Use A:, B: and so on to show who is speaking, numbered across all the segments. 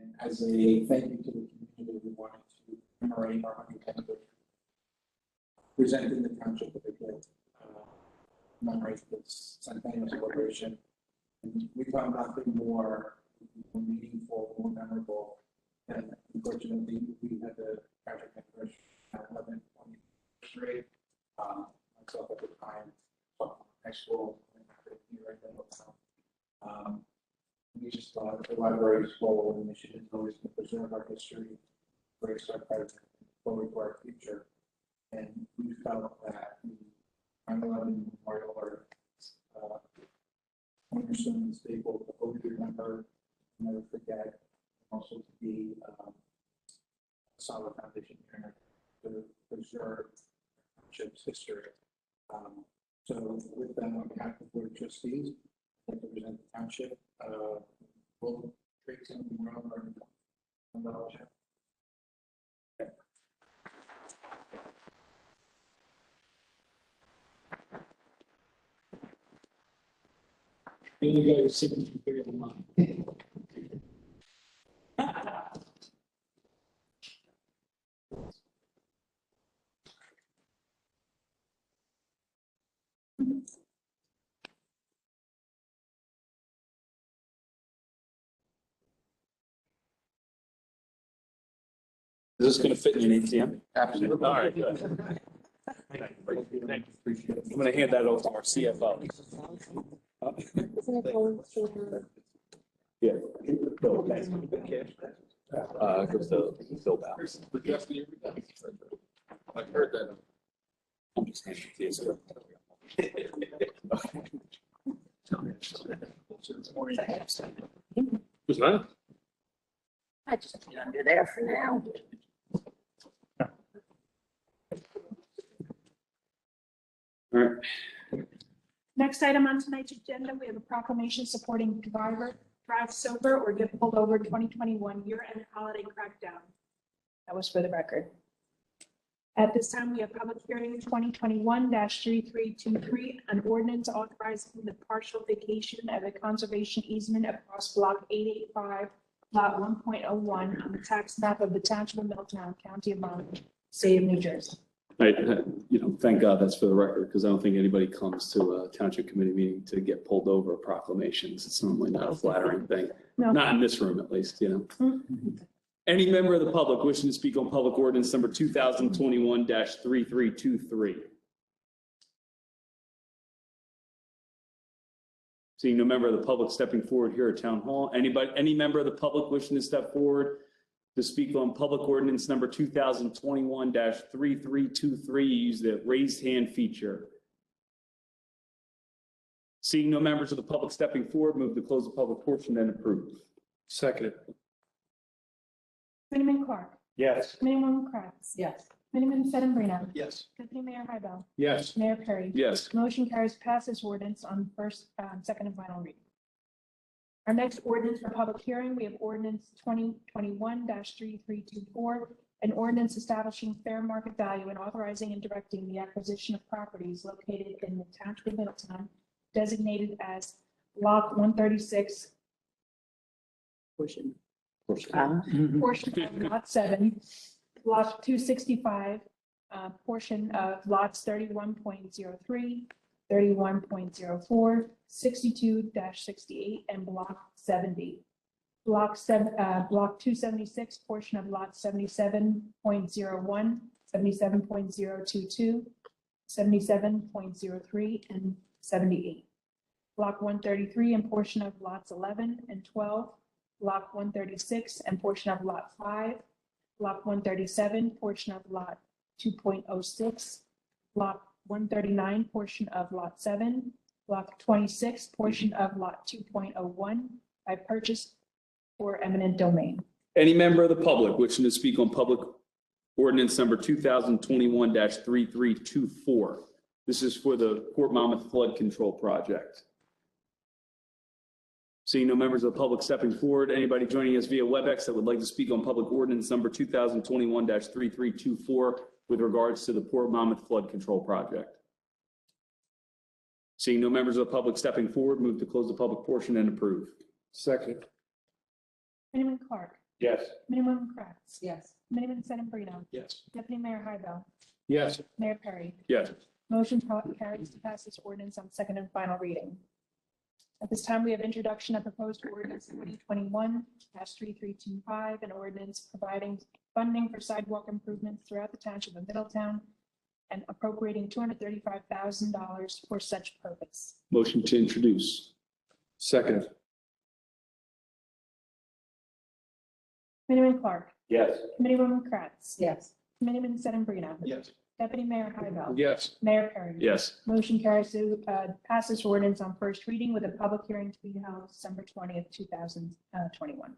A: And as a thank you to the community, we wanted to commemorate our 110th anniversary, presenting the township with a good commemorate this centennial celebration. And we found nothing more meaningful, more memorable than, unfortunately, we had the tragic anniversary at 11/23. Myself at the time, high school, here in Middletown. We just thought the library's role and mission is always to preserve our history, embrace our present, forward to our future. And we felt that the 9/11 Memorial Art cornerstone and staple to always remember, never forget, also to be a solid foundation here to preserve the township's history. So with that, on behalf of the Board of Trustees, I'd like to present the township. We'll take some around our
B: You guys sitting bigger than mine.
C: Is this going to fit in an ATM?
A: Absolutely.
C: All right, good. Thank you. Appreciate it. I'm going to hand that over to our CFO. Yeah. Goes to Phil Bowers.
B: I heard that.
C: I'm just handing it to you.
B: Who's that?
D: I just put it under there for now.
C: All right.
E: Next item on tonight's agenda, we have a proclamation supporting drive sober or get pulled over 2021 year-end holiday crackdown. That was for the record. At this time, we have public hearing 2021-3323, an ordinance authorizing the partial vacation of a conservation easement across block 885, lot 1.01 on the tax map of the Township of Middletown, County of Monmouth, State of New Jersey.
C: Thank God that's for the record, because I don't think anybody comes to a township committee meeting to get pulled over proclamations. It's normally not a flattering thing.
E: No.
C: Not in this room, at least, Any member of the public wishing to speak on public ordinance number 2021-3323? Seeing no member of the public stepping forward here at Town Hall. Any member of the public wishing to step forward to speak on public ordinance number 2021-3323, use the raised hand feature. Seeing no members of the public stepping forward, move to close the public portion and approve.
B: Seconded.
E: Committeeman Clark.
B: Yes.
E: Committeewoman Kratz.
D: Yes.
E: Committeeman Sedambrino.
B: Yes.
E: Deputy Mayor Hybel.
B: Yes.
E: Mayor Perry.
C: Yes.
E: Motion carries to pass this ordinance on first, second and final reading. Our next ordinance for public hearing, we have ordinance 2021-3324, an ordinance establishing fair market value and authorizing and directing the acquisition of properties located in the Township of Middletown, designated as Block 136, portion of Lot 7, Block 265, portion of lots 31.03, 31.04, 62-68, and block 70. Block 276, portion of lot 77.01, 77.022, 77.03, and 78. Block 133 and portion of lots 11 and 12, block 136 and portion of lot 5, block 137, portion of lot 2.06, block 139, portion of lot 7, block 26, portion of lot 2.01 by purchase or eminent domain.
C: Any member of the public wishing to speak on public ordinance number 2021-3324. This is for the Port Monmouth Flood Control Project. Seeing no members of the public stepping forward, anybody joining us via Webex that would like to speak on public ordinance number 2021-3324 with regards to the Port Monmouth Flood Control Project. Seeing no members of the public stepping forward, move to close the public portion and approve.
B: Second.
E: Committeeman Clark.
B: Yes.
E: Committeewoman Kratz,
D: Yes.
E: Committeeman Sedambrino,
B: Yes.
E: Deputy Mayor Hybel,
B: Yes.
E: Mayor Perry.
C: Yes.
E: Motion carries to pass this ordinance on second and final reading. At this time, we have introduction of proposed ordinance 2021-3325, an ordinance providing funding for sidewalk improvements throughout the township of Middletown and appropriating $235,000 for such purpose.
C: Motion to introduce.
B: Second.
E: Committeeman Clark,
B: Yes.
E: Committeewoman Kratz,
D: Yes.
E: Committeeman Sedambrino,
B: Yes.
E: Deputy Mayor Hybel,
B: Yes.
E: Mayor Perry.
C: Yes.
E: Motion carries to pass this ordinance on first reading with a public hearing to be held December 20th, 2021.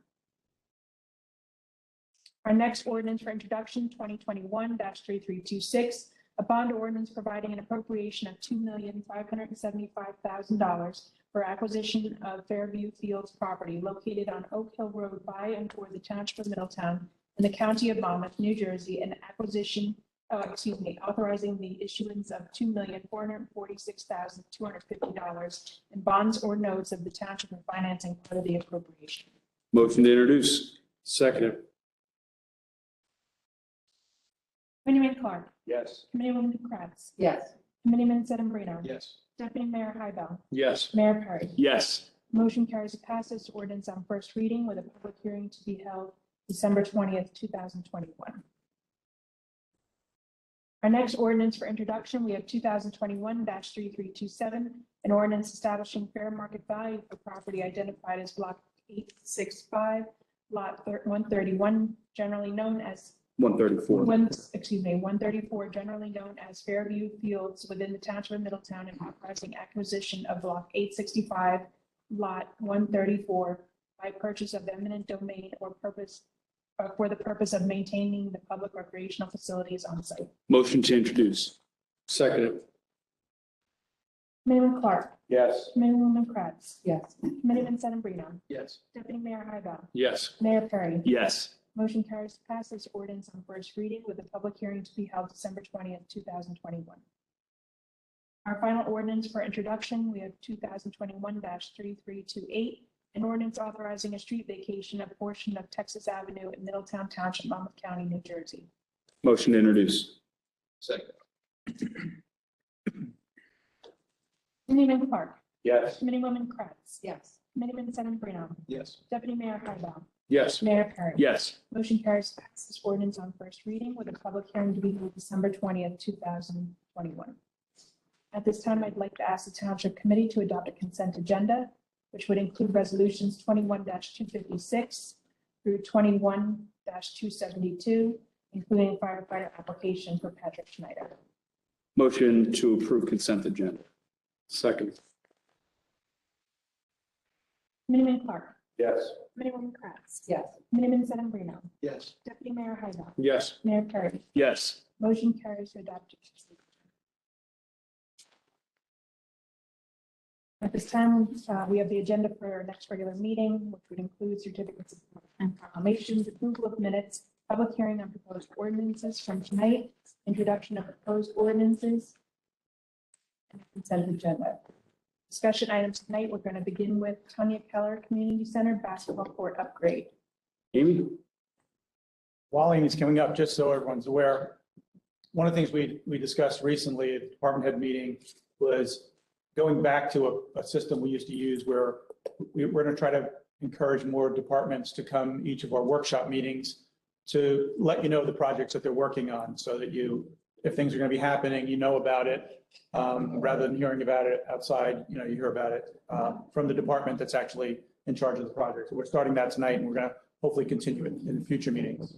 E: Our next ordinance for introduction, 2021-3326, a bond ordinance providing an appropriation of $2,575,000 for acquisition of Fairview Fields property located on Oak Hill Road by and toward the Township of Middletown in the County of Monmouth, New Jersey, and authorizing the issuance of $2,446,250 in bonds or notes of the township and financing part of the appropriation.
C: Motion to introduce.
B: Second.
E: Committeeman Clark,
B: Yes.
E: Committeewoman Kratz,
D: Yes.
E: Committeeman Sedambrino,
B: Yes.
E: Deputy Mayor Hybel,
B: Yes.
E: Mayor Perry.
C: Yes.
E: Motion carries to pass this ordinance on first reading with a public hearing to be held December 20th, 2021. Our next ordinance for introduction, we have 2021-3327, an ordinance establishing fair market value for property identified as Block 865, Lot 131, generally known as
C: 134.
E: 134, generally known as Fairview Fields within the Township of Middletown, and authorizing acquisition of Block 865, Lot 134 by purchase of eminent domain or for the purpose of maintaining the public recreational facilities on site.
C: Motion to introduce.
B: Second.
E: Committeeman Clark,
B: Yes.
E: Committeewoman Kratz,
D: Yes.
E: Committeeman Sedambrino,
B: Yes.
E: Deputy Mayor Hybel,
B: Yes.
E: Mayor Perry.
C: Yes.
E: Motion carries to pass this ordinance on first reading with a public hearing to be held December 20th, 2021. Our final ordinance for introduction, we have 2021-3328, an ordinance authorizing a street vacation of a portion of Texas Avenue in Middletown Township, Monmouth County, New Jersey.
C: Motion to introduce.
B: Second.
E: Committeeman Clark,
B: Yes.
E: Committeewoman Kratz,
D: Yes.
E: Committeeman Sedambrino,
B: Yes.
E: Deputy Mayor Hybel,
B: Yes.
E: Mayor Perry.
C: Yes.
E: Motion carries to pass this ordinance on first reading with a public hearing to be held December 20th, 2021. At this time, I'd like to ask the Township Committee to adopt a consent agenda, which would include resolutions 21-256 through 21-272, including firefighter application for Patrick Schneider.
C: Motion to approve consent agenda.
B: Second.
E: Committeeman Clark,
B: Yes.
E: Committeewoman Kratz,
D: Yes.
E: Committeeman Sedambrino,
B: Yes.
E: Deputy Mayor Hybel,
B: Yes.
E: Mayor Perry.
C: Yes.
E: Motion carries to adopt. At this time, we have the agenda for our next regular meeting, which would include certificates and proclamations, approval of minutes, public hearing on proposed ordinances from tonight, introduction of proposed ordinances, and consent agenda. Discussion items tonight, we're going to begin with Tanya Keller Community Center basketball court upgrade.
C: Amy?
F: While Amy's coming up, just so everyone's aware, one of the things we discussed recently at the department head meeting was going back to a system we used to use where we're going to try to encourage more departments to come each of our workshop meetings to let you know the projects that they're working on, so that if things are going to be happening, you know about it, rather than hearing about it outside, you hear about it from the department that's actually in charge of the project. So we're starting that tonight, and we're going to hopefully continue it in future meetings.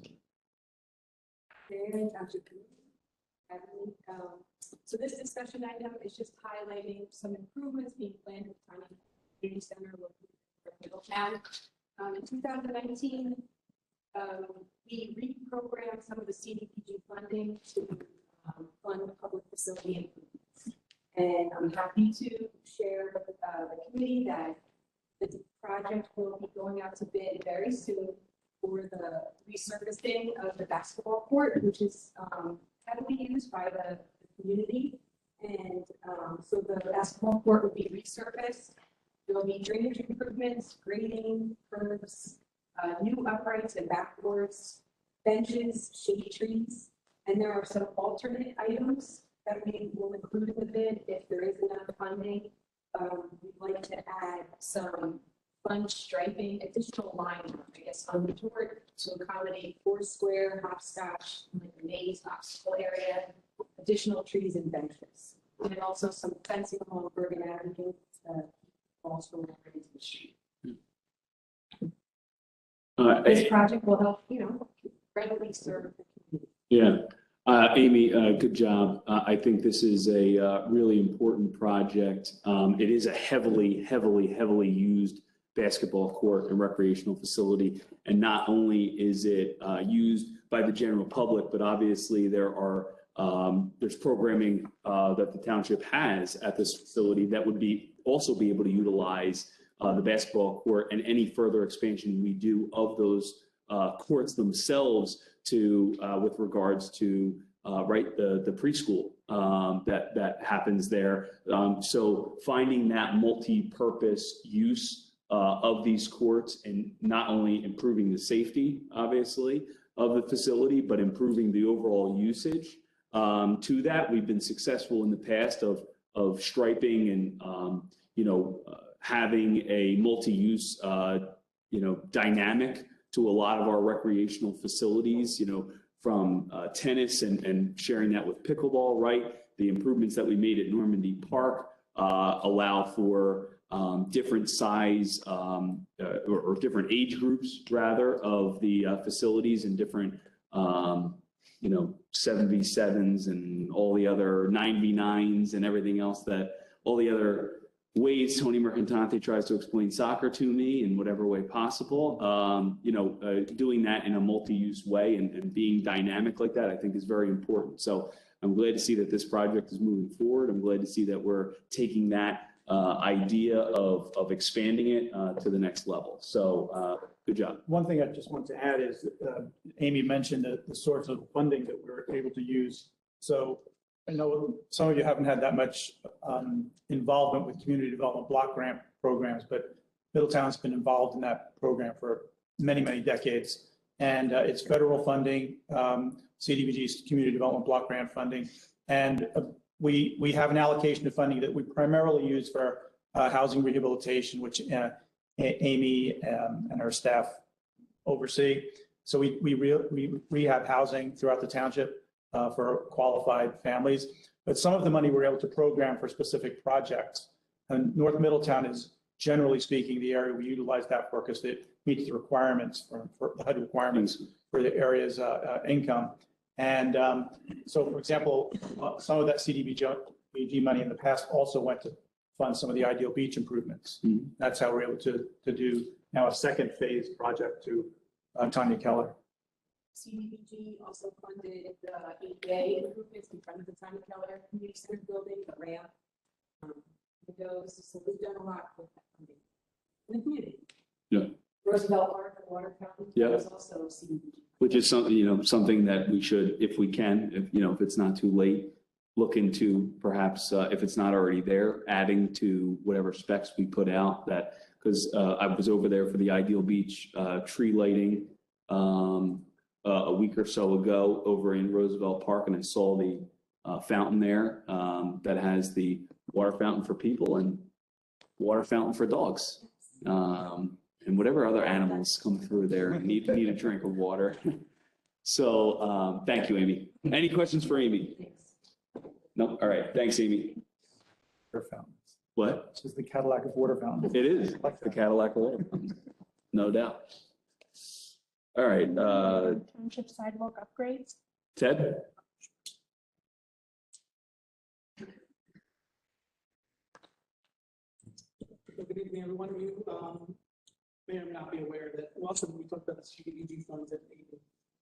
G: So this discussion item is just highlighting some improvements being planned at Tiny Community Center located in Middletown. In 2019, we reprogrammed some of the CDBG funding to fund the public facility improvements. And I'm happy to share with the committee that the project will be going out to bid very soon for the resurfacing of the basketball court, which is heavily used by the community. And so the basketball court will be resurfaced. There will be drainage improvements, grading, curbs, new uprights and backboards, benches, shady trees, and there are some alternate items that we will include in the bid if there is enough funding. We'd like to add some fun striping, additional line, I guess, on the tour to accommodate Foursquare, hopscotch, like the maze obstacle area, additional trees and benches. And also some fencing along Bergen Avenue, also into the street. This project will help, readily serve the community.
C: Yeah. Amy, good job. I think this is a really important project. It is a heavily used basketball court and recreational facility. And not only is it used by the general public, but obviously there's programming that the township has at this facility that would also be able to utilize the basketball court and any further expansion we do of those courts themselves with regards to the preschool that happens there. So finding that multi-purpose use of these courts and not only improving the safety, obviously, of the facility, but improving the overall usage. To that, we've been successful in the past of striping and having a multi-use dynamic to a lot of our recreational facilities, from tennis and sharing that with pickleball, right? The improvements that we made at Normandy Park allow for different size or different age groups, rather, of the facilities and different 7v7s and all the other 9v9s and everything else all the other ways Tony Mercantante tries to explain soccer to me in whatever way possible. Doing that in a multi-use way and being dynamic like that, I think is very important. So I'm glad to see that this project is moving forward. I'm glad to see that we're taking that idea of expanding it to the next level. So good job.
F: One thing I just want to add is Amy mentioned the source of funding that we're able to use. So I know some of you haven't had that much involvement with community development block grant programs, but Middletown's been involved in that program for many decades. And it's federal funding, CDBG's community development block grant funding. And we have an allocation of funding that we primarily use for housing rehabilitation, which Amy and our staff oversee. So we rehab housing throughout the township for qualified families. But some of the money we're able to program for specific projects. And North Middletown is, generally speaking, the area we utilize that for because it meets the requirements for the HUD requirements for the area's income. And so, for example, some of that CDBG money in the past also went to fund some of the ideal beach improvements. Mm-hmm. That's how we're able to do now a second phase project to Tanya Keller.
G: CDBG also funded the ADA improvements in front of the Tanya Keller Community Center building, the ramp, windows. So we've done a lot with that funding in the community. Yeah. Roosevelt Park, the water fountain, is also CDBG.
C: Which is something that we should, if we can, if it's not too late, look into perhaps if it's not already there, adding to whatever specs we put out. That because I was over there for the Ideal Beach tree lighting a week or so ago over in Roosevelt Park, and I saw the fountain there that has the water fountain for people and water fountain for dogs. And whatever other animals come through there and need a drink of water. So thank you, Amy. Any questions for Amy? No? All right. Thanks, Amy.
F: Water fountain.
C: What?
F: This is the Cadillac of water fountain.
C: It is the Cadillac of water fountain. No doubt. All right.
E: Township sidewalk upgrades.
C: Ted?
H: Good evening, everyone. You may or may not be aware that also when we talked about the CDBG funds that we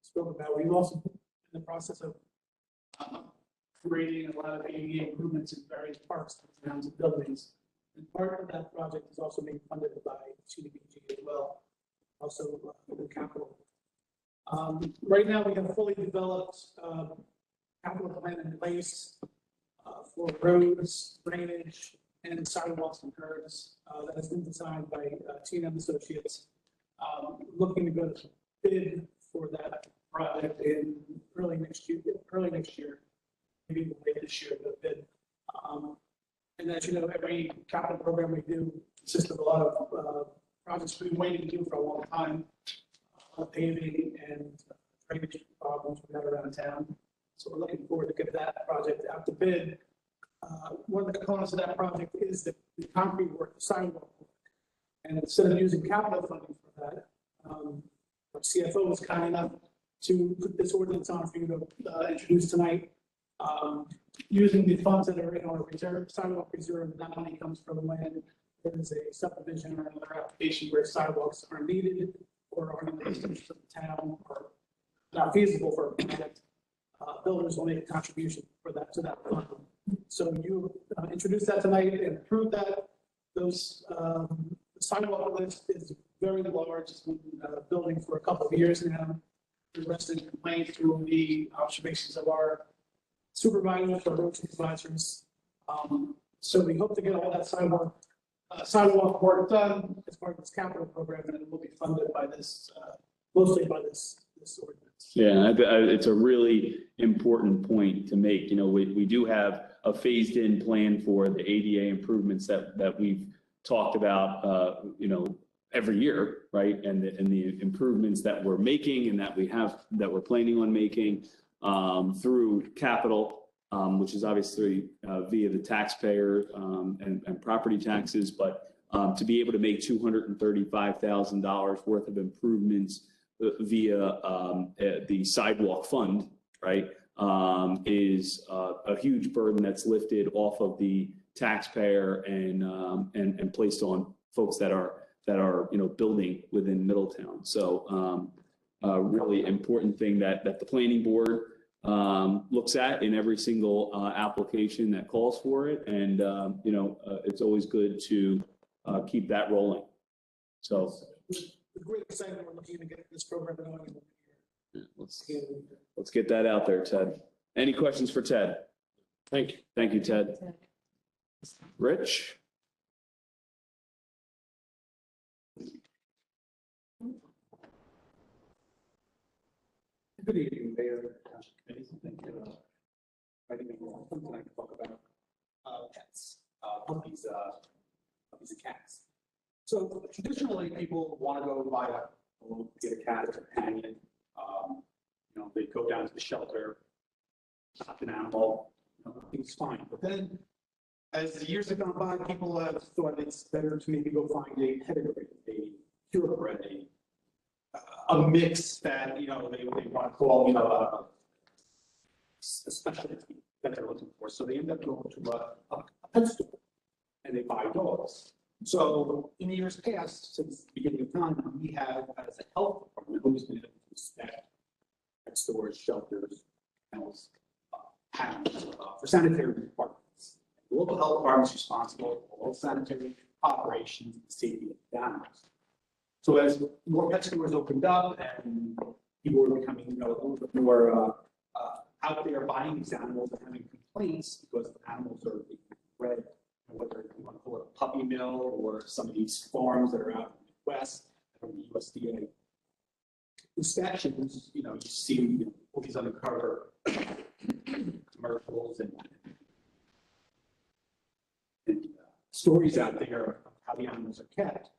H: spoke about, we've also been in the process of creating a lot of ADA improvements in various parks, grounds, and buildings. And part of that project is also being funded by CDBG as well, also the capital. Right now, we have a fully developed capital plan in place for roads, drainage, and sidewalks and curbs that has been designed by T&M Associates. looking to go to bid for that project in early next year, maybe late this year, the bid. And as you know, every capital program we do consists of a lot of projects we've been waiting to do for a long time, paving and drainage problems we have around town. So we're looking forward to get that project out to bid. One of the components of that project is the concrete work, the sidewalk work. And instead of using capital funding for that, our CFO was kind enough to put this ordinance on for you to introduce tonight. Using the funds that are in our reserve, sidewalk reserve, that money comes from when there is a subdivision or another application where sidewalks are needed or are in the interest of the town or not feasible for a project. Builders will make a contribution for that to that fund. So you introduce that tonight and approve that. Those sidewalk list is very large. It's been building for a couple of years now. The rest of the complaints through the observations of our supervisors, our road supervisors. So we hope to get all that sidewalk work done as part of this capital program, and it will be funded by this, mostly by this ordinance.
C: Yeah, it's a really important point to make. You know, we do have a phased-in plan for the ADA improvements that we've talked about, you know, every year, right? And the improvements that we're making and that we're planning on making through capital, which is obviously via the taxpayer and property taxes, but to be able to make $235,000 worth of improvements via the sidewalk fund, right, is a huge burden that's lifted off of the taxpayer and placed on folks that are you know building within Middletown. So a really important thing that the planning board looks at in every single application that calls for it, and you know it's always good to keep that rolling. So.
H: The great excitement we're looking to get this program going.
C: Yeah, let's get that out there, Ted. Any questions for Ted?
B: Thank you.
C: Thank you, Ted. Rich?
I: Good evening, Mayor, Township Committee. Thank you. I think something I can talk about pets, puppies and cats. So traditionally, people want to go buy get a cat as a companion. You know, they go down to the shelter, adopt an animal, you know, everything's fine. But then, as the years have gone by, people have thought it's better to maybe go find a pedigree, a purebred, a mix that, you know, they want to call, you know, a specialty that they're looking for. So they end up going to a pet store and they buy dogs. So in years past, since the beginning of time, we have, as a health department, always been able to inspect pet stores, shelters, kennels, pounds for sanitary departments. The local health department is responsible for all sanitary operations and safety of the animals. So as more pet stores opened up and people were becoming, you know, a little bit more out there buying these animals and having complaints because the animals are being bred, whether you want to call it a puppy mill or some of these farms that are out in the Midwest from the USDA inspections, you know, you see, you know, all these undercover commercials and stories out there of how the animals are kept.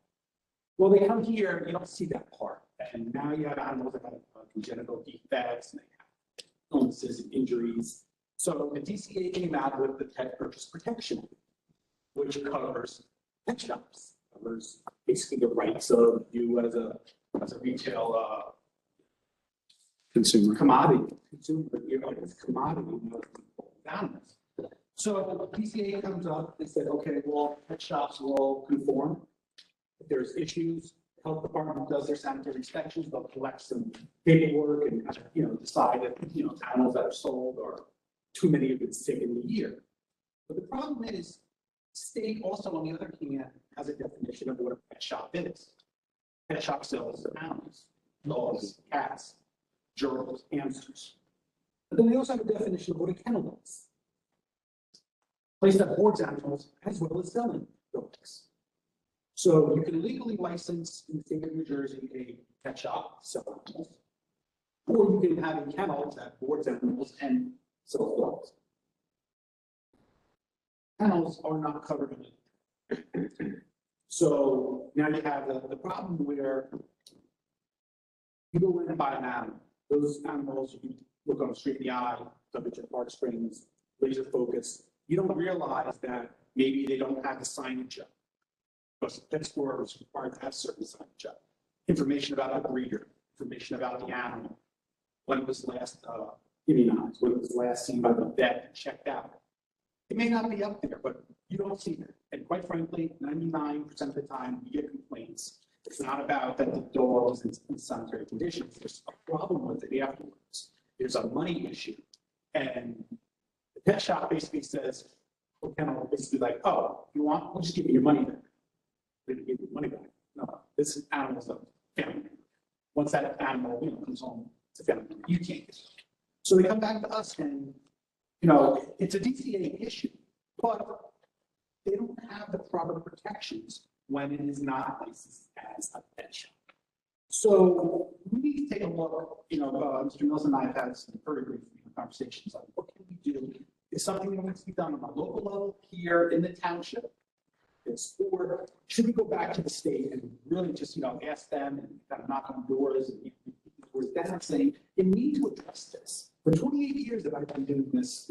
I: Well, they come here, you don't see that part. And now you have animals that have congenital defects and they have illnesses and injuries. So the DCA came out with the Pet Purchase Protection Act, which covers pet shops, covers basically the rights of you as a retail
C: Consumer.
I: commodity, consumer, you know, it's commodity, you know, animals. So the DCA comes up and said, okay, well, pet shops will conform. If there's issues, the health department does their sanitary inspections, they'll collect some paperwork and, you know, decide that, you know, animals that are sold or too many have been sick in the year. But the problem is, state also, on the other hand, has a definition of what a pet shop is. Pet shop sells animals, dogs, cats, gerbils, hamsters. But then they also have a definition of what a kennel is. Place that hoards animals as well as selling dogs. So you can legally license in the state of New Jersey a pet shop, sell animals, or you can have a kennel that boards animals and sells dogs. Kennels are not covered in it. So now you have the problem where you go in and buy an animal. Those animals, you look on straight in the eye, temperature, heart springs, laser focus. You don't realize that maybe they don't have the signage up. Because the pet store is required to have certain signage up. Information about the breeder, information about the animal, when it was last immunized, when it was last seen by the vet and checked out. It may not be up there, but you don't see it. And quite frankly, 99% of the time, you get complaints. It's not about that the dog is in sanitary conditions. There's a problem with it afterwards. There's a money issue. And the pet shop basically says, or kennel basically like, oh, you want, we'll just give you your money back. We're going to give you money back. No, this animal's a family. Once that animal comes home, it's a family. You can't get it. So they come back to us and, it's a DCA issue, but they don't have the proper protections when it is not licensed as a pet shop. So we need to take a look, Mr. Mills and I have had some very brief conversations on what can we do? Is something that needs to be done on a local level here in the township? Or should we go back to the state and really just, ask them and kind of knock on doors and doors down saying, you need to address this. For 28 years that I've been doing this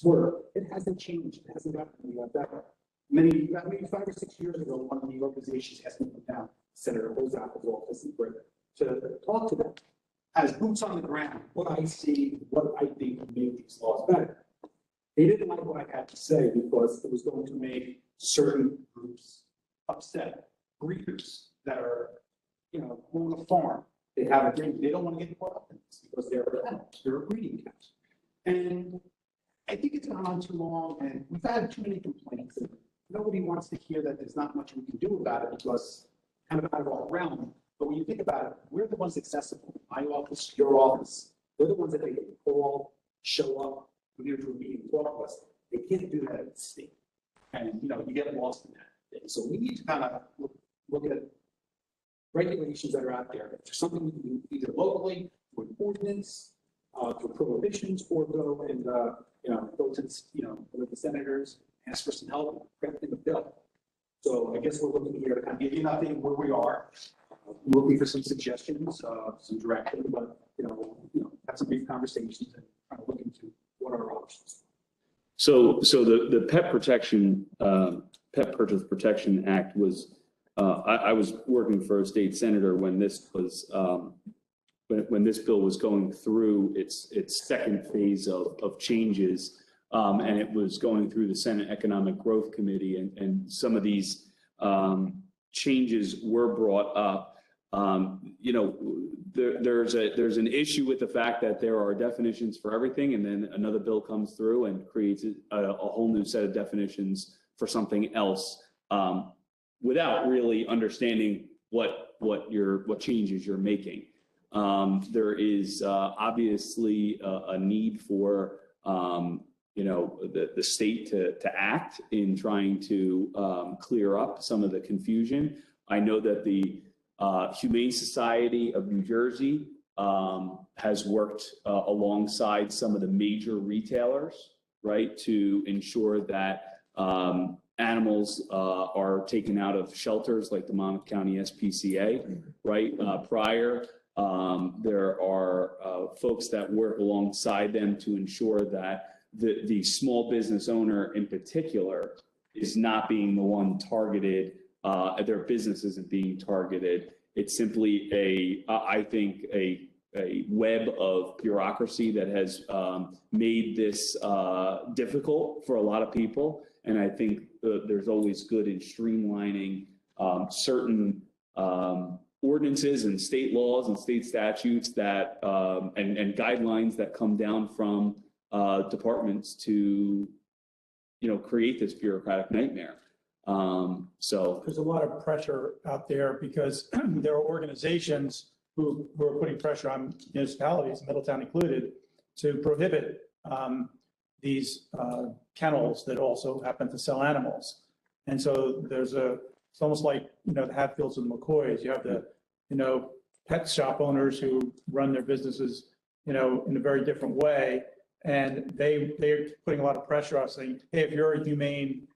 I: work, it hasn't changed. It hasn't gotten any better. Maybe 5 or 6 years ago, one of the organizations asked me to come down, Senator Bozak's office in Britain, to talk to them as boots on the ground, what I see, what I think would make these laws better. They didn't like what I had to say because it was going to make certain groups upset. Breeders that are, on a farm, they have a dream. They don't want to get involved in this because they're a breeding catch. And I think it's gone on too long, and we've had too many complaints. And nobody wants to hear that there's not much we can do about it because kind of out of our realm. But when you think about it, we're the ones accessible. My office, your office, we're the ones that they can call, show up, we're here to a meeting, talk to us. They can't do that at the state. And, you get lost in that. So we need to kind of look at regulations that are out there. If there's something we can do either locally, through an ordinance, through prohibitions, or go and, go to, with the senators, ask for some help, crafting a bill. So I guess we're looking here to kind of give you an update where we are, looking for some suggestions, some direction, but, have some brief conversations and kind of look into what are our options.
C: So the Pet Purchase Protection Act was, I was working for a state senator when this was, when this bill was going through its second phase of changes, and it was going through the Senate Economic Growth Committee, and some of these changes were brought up. There's an issue with the fact that there are definitions for everything, and then another bill comes through and creates a whole new set of definitions for something else, without really understanding what changes you're making. There is obviously a need for the state to act in trying to clear up some of the confusion. I know that the Humane Society of New Jersey has worked alongside some of the major retailers, right, to ensure that animals are taken out of shelters like the Monmouth County SPCA, right? Prior, there are folks that work alongside them to ensure that the small business owner in particular is not being the one targeted. Their business isn't being targeted. It's simply I think a web of bureaucracy that has made this difficult for a lot of people. And I think there's always good in streamlining certain ordinances and state laws and state statutes that and guidelines that come down from departments to create this bureaucratic nightmare. So
F: there's a lot of pressure out there because there are organizations who are putting pressure on municipalities, Middletown included, to prohibit these kennels that also happen to sell animals. And so there's a It's almost like, the Hatfields and McCoys. You have the, pet shop owners who run their businesses, in a very different way. And they're putting a lot of pressure on saying, hey, if you're a humane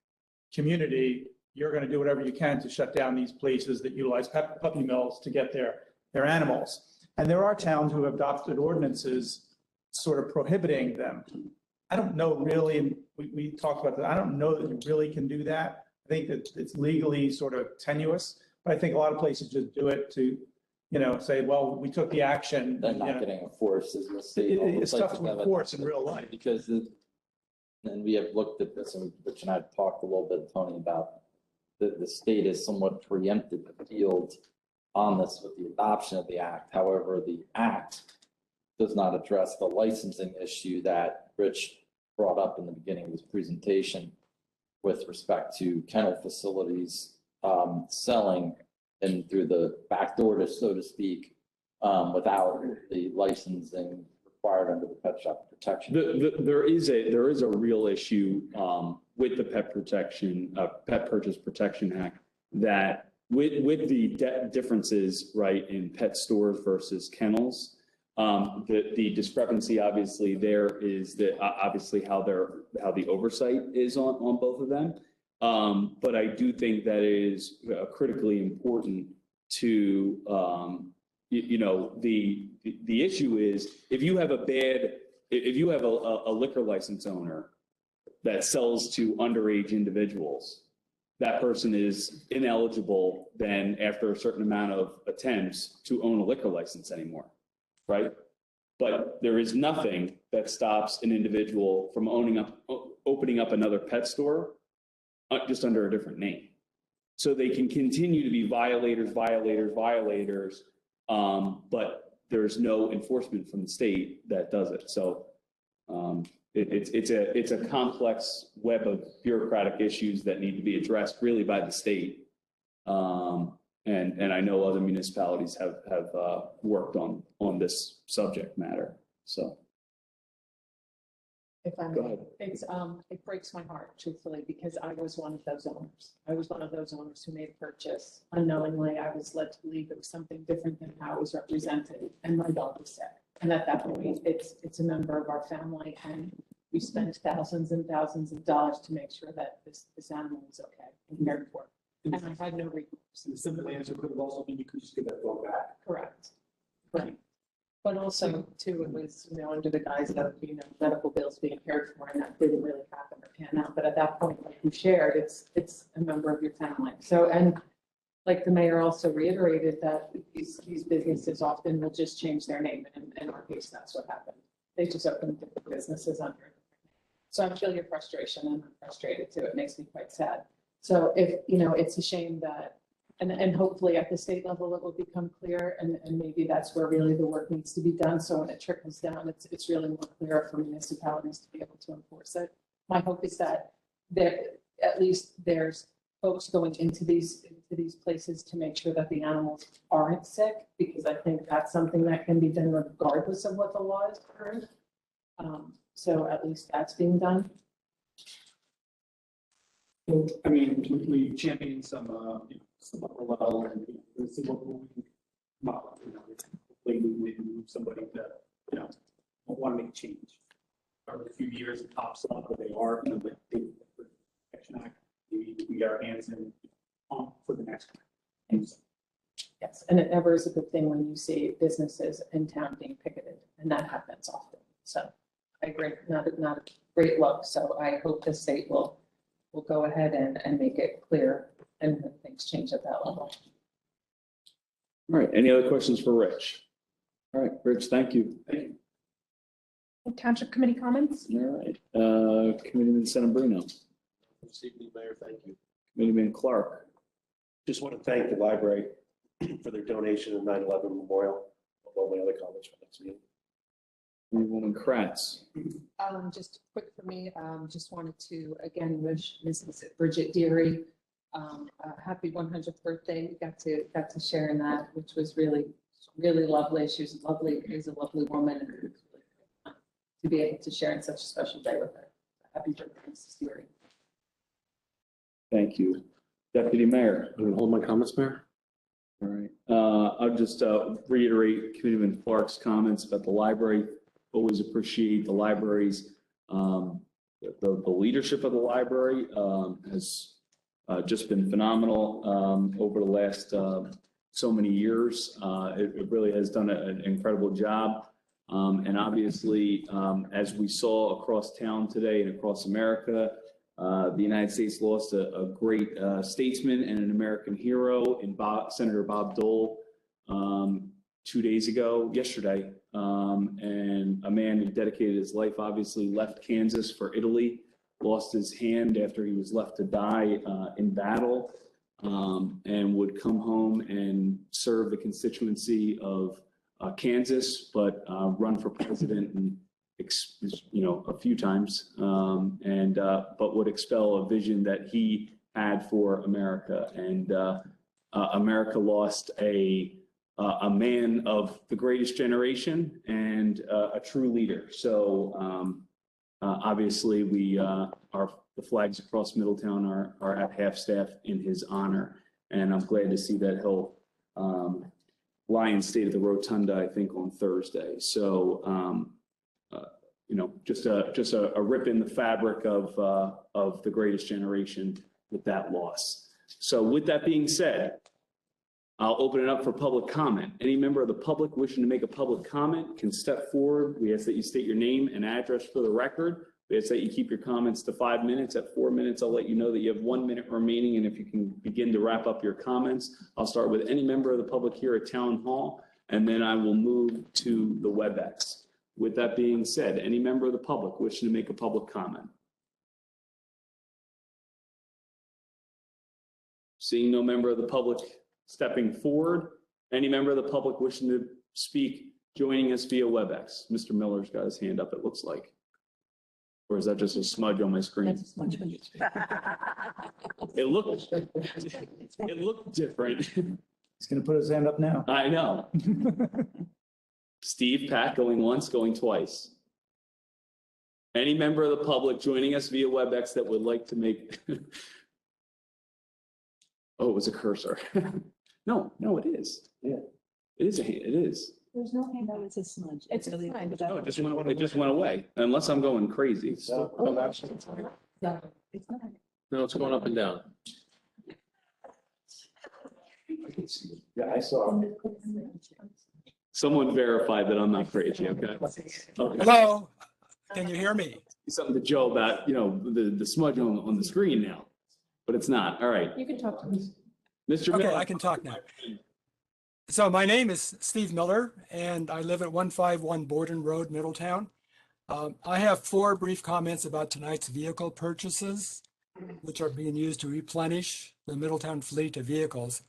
F: community, you're going to do whatever you can to shut down these places that utilize puppy mills to get their animals. And there are towns who have adopted ordinances sort of prohibiting them. I don't know really, and we talked about that. I don't know that you really can do that. I think that it's legally sort of tenuous, but I think a lot of places just do it to, say, well, we took the action.
J: They're not getting enforced as the state.
F: It's tough to enforce in real life.
J: Because, and we have looked at this, and Rich and I talked a little bit, Tony, about the state has somewhat preempted the field on this with the adoption of the act. However, the act does not address the licensing issue that Rich brought up in the beginning of his presentation with respect to kennel facilities selling and through the back door, so to speak, without the licensing required under the Pet Shop Protection.
C: There is a real issue with the Pet Purchase Protection Act that with the differences, right, in pet stores versus kennels, the discrepancy obviously there is that obviously how the oversight is on both of them. But I do think that it is critically important to, the issue is if you have a liquor license owner that sells to underage individuals, that person is ineligible then after a certain amount of attempts to own a liquor license anymore, right? But there is nothing that stops an individual from opening up another pet store just under a different name. So they can continue to be violators, but there's no enforcement from the state that does it. So it's a complex web of bureaucratic issues that need to be addressed really by the state. And I know other municipalities have worked on this subject matter, so.
K: If I
C: Go
K: may,
C: ahead.
K: it breaks my heart truthfully, because I was one of those owners. I was one of those owners who made a purchase. Unknowingly, I was led to believe it was something different than how it was represented, and my dog was sick. And at that point, it's a member of our family, and we spent thousands and thousands of dollars to make sure that this animal was okay and cared for. And I had no recourse.
I: And the simple answer could have also been you could just give that dog back.
K: Correct. Right. But also, too, it was, under the guise of, medical bills being cared for, and that didn't really happen or pan out. But at that point, like you shared, it's a member of your family. So, and like the mayor also reiterated that these businesses often will just change their name. And in our case, that's what happened. They just opened different businesses under a different name. So I feel your frustration, and I'm frustrated too. It makes me quite sad. So if, it's a shame that, and hopefully at the state level, it will become clear, and maybe that's where really the work needs to be done. So when it trickles down, it's really more clear for municipalities to be able to enforce it. My hope is that at least there's folks going into these places to make sure that the animals aren't sick, because I think that's something that can be done regardless of what the law is current. So at least that's being done.
I: I mean, we championed some upper level, and this is what we model, hopefully we move somebody to, want to make change. Or a few years it pops up where they are, like the Protection Act, maybe we can get our hands in on for the next one.
K: Yes, and it never is a good thing when you see businesses in town being picketed, and that happens often. So I agree, not a great look. So I hope the state will go ahead and make it clear, and things change at that level.
C: All right, any other questions for Rich? All right, Rich, thank you.
E: Township committee comments?
C: All right, Committeeman Sedambrino.
B: This evening, Mayor, thank you.
C: Committeeman Clark.
B: Just want to thank the library for their donation of 9/11 Memorial. All my other comments for next meeting.
C: Woman Kratz.
K: Just quick for me, just wanted to again wish Mrs. Bridget Deary a happy 100th birthday. We got to share in that, which was really lovely. She was lovely. Is a lovely woman, and it was really fun to be able to share in such a special day with her. Happy birthday, Mrs. Deary.
C: Thank you. Deputy Mayor.
B: I'm gonna hold my comments, Mayor.
C: All right. I'll just reiterate Committeeman Clark's comments about the library. Always appreciate the library's, the leadership of the library has just been phenomenal over the last so many years. It really has done an incredible job. And obviously, as we saw across town today and across America, the United States lost a great statesman and an American hero in Senator Bob Dole 2 days ago, yesterday, and a man who dedicated his life, obviously left Kansas for Italy, lost his hand after he was left to die in battle, and would come home and serve the constituency of Kansas, but run for president and a few times, but would expel a vision that he had for America. And America lost a man of the greatest generation and a true leader. So obviously the flags across Middletown are at half staff in his honor. And I'm glad to see that he'll lie in state of the rotunda, I think, on Thursday. So, just a rip in the fabric of the greatest generation with that loss. So with that being said, I'll open it up for public comment. Any member of the public wishing to make a public comment can step forward. We ask that you state your name and address for the record. We ask that you keep your comments to 5 minutes. At 4 minutes, I'll let you know that you have 1 minute remaining, and if you can begin to wrap up your comments. I'll start with any member of the public here at Town Hall, and then I will move to the Webex. With that being said, any member of the public wishing to make a public comment? Seeing no member of the public stepping forward, any member of the public wishing to speak, joining us via Webex? Mr. Miller's got his hand up, it looks like. Or is that just a smudge on my screen?
D: That's a smudge.
C: It looked different.
F: He's going to put his hand up now.
C: I know. Steve, Pat, going once, going twice. Any member of the public joining us via Webex that would like to make... Oh, it was a cursor. No, it is. Yeah, it is. It is.
D: There's no hand out, it's a smudge.
K: It's
D: really
K: fine.
C: No, it just went away. Unless I'm going crazy.
B: No,
D: It's not.
B: no, it's going up and down.
F: Yeah, I saw.
C: Someone verified that I'm not crazy, okay? Okay.
L: Hello, can you hear me?
C: Something to Joe about, the smudge on the screen now, but it's not. All right.
K: You can talk to me.
C: Mr.
L: Okay,
C: Miller.
L: I can talk now. So my name is Steve Miller, and I live at 151 Borden Road, Middletown. I have 4 brief comments about tonight's vehicle purchases, which are being used to replenish the Middletown fleet of vehicles.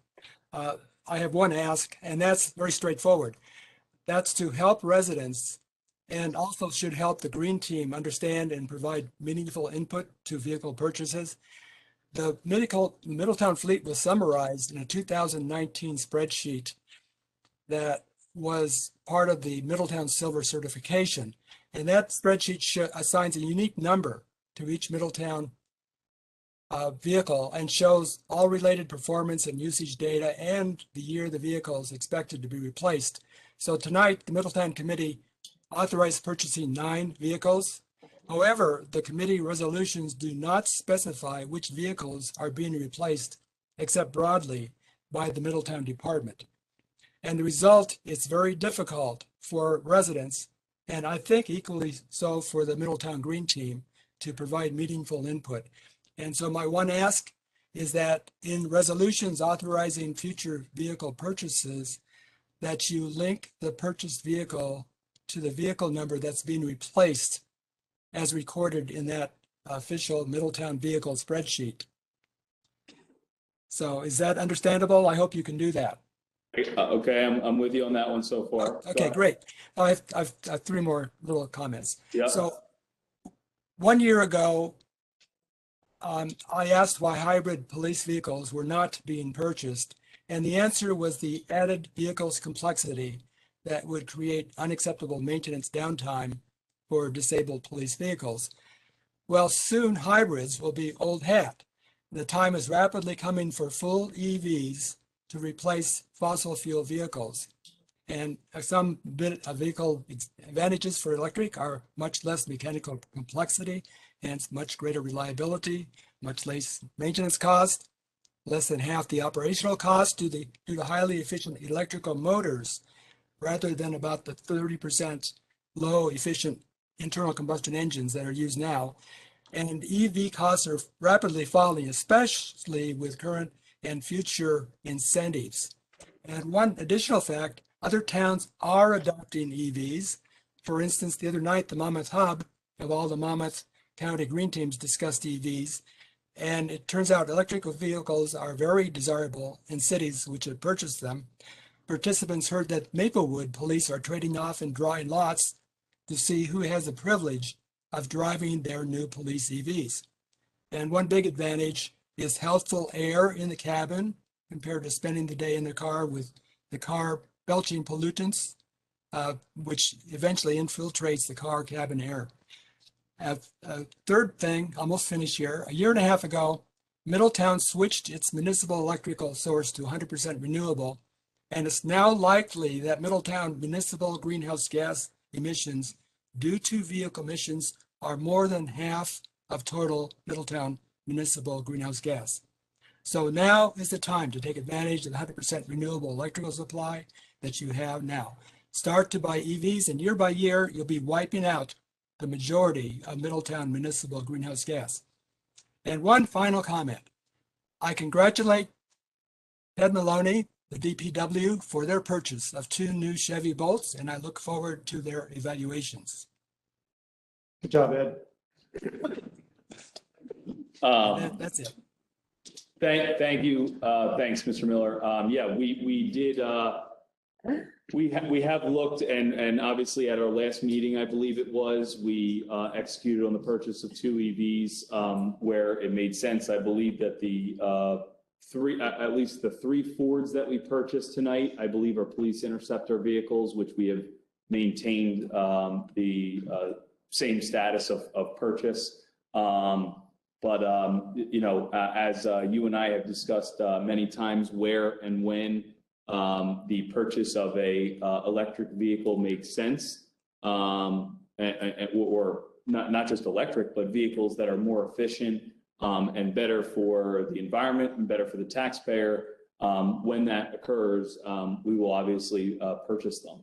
L: I have one ask, and that's very straightforward. That's to help residents and also should help the Green Team understand and provide meaningful input to vehicle purchases. The Middletown fleet was summarized in a 2019 spreadsheet that was part of the Middletown Silver certification. And that spreadsheet assigns a unique number to each Middletown vehicle and shows all related performance and usage data and the year the vehicle is expected to be replaced. So tonight, the Middletown Committee authorized purchasing 9 vehicles. However, the committee resolutions do not specify which vehicles are being replaced, except broadly by the Middletown Department. And the result is very difficult for residents, and I think equally so for the Middletown Green Team, to provide meaningful input. And so my one ask is that in resolutions authorizing future vehicle purchases, that you link the purchased vehicle to the vehicle number that's being replaced as recorded in that official Middletown vehicle spreadsheet. So is that understandable? I hope you can do that.
C: Okay, I'm with you on that one so far.
L: Okay, great. I have 3 more little comments.
C: Yeah.
L: So 1 year ago, I asked why hybrid police vehicles were not being purchased, and the answer was the added vehicles complexity that would create unacceptable maintenance downtime for disabled police vehicles. Well, soon hybrids will be old hat, the time is rapidly coming for full EVs to replace fossil fuel vehicles. And some vehicle advantages for electric are much less mechanical complexity, and much greater reliability, much less maintenance cost, less than half the operational cost due to highly efficient electrical motors, rather than about the 30% low efficient internal combustion engines that are used now. And EV costs are rapidly falling, especially with current and future incentives. And one additional fact, other towns are adopting EVs. For instance, the other night, the Monmouth Hub of all the Monmouth County Green Teams discussed EVs. And it turns out electrical vehicles are very desirable in cities which have purchased them. Participants heard that Maplewood police are trading off and drawing lots to see who has the privilege of driving their new police EVs. And one big advantage is healthful air in the cabin compared to spending the day in the car with the car belching pollutants, which eventually infiltrates the car cabin air. A third thing, almost finished here, a year and a half ago, Middletown switched its municipal electrical source to 100% renewable, and it's now likely that Middletown municipal greenhouse gas emissions due to vehicle emissions are more than half of total Middletown municipal greenhouse gas. So now is the time to take advantage of the 100% renewable electrical supply that you have now. Start to buy EVs, and year by year, you'll be wiping out the majority of Middletown municipal greenhouse gas. And one final comment. I congratulate Ted Maloney, the DPW, for their purchase of 2 new Chevy Bolts, and I look forward to their evaluations.
F: Good job, Ed.
L: That's it.
C: Thank you. Thanks, Mr. Miller. Yeah, we did. We have looked, and obviously at our last meeting, I believe it was, we executed on the purchase of 2 EVs where it made sense. I believe that at least the 3 Fords that we purchased tonight, I believe are police interceptor vehicles, which we have maintained the same status of purchase. But you know, as you and I have discussed many times, where and when the purchase of a electric vehicle makes sense, or not just electric, but vehicles that are more efficient and better for the environment and better for the taxpayer. When that occurs, we will obviously purchase them.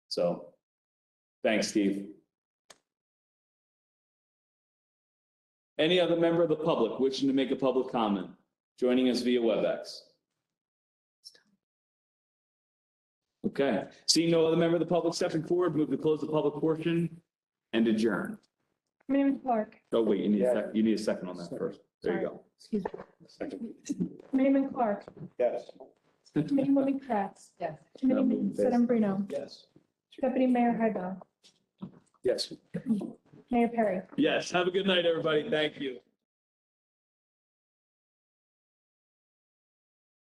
C: So, thanks, Steve. Any other member of the public wishing to make a public comment, joining us via Webex? Okay, seeing no other member of the public stepping forward, move to close the public portion and adjourn.
E: Committeeman Clark.
C: Oh, wait, you need a second on that first. There you go.
E: Excuse me.
C: Second.
E: Committeeman Clark.
B: Yes.
E: Committeeman Kratz.
K: Yes.
E: Committeeman Sedambrino.
B: Yes.
E: Deputy Mayor Hybel.
C: Yes.
E: Mayor Perry.
C: Yes, have a good night, everybody. Thank you.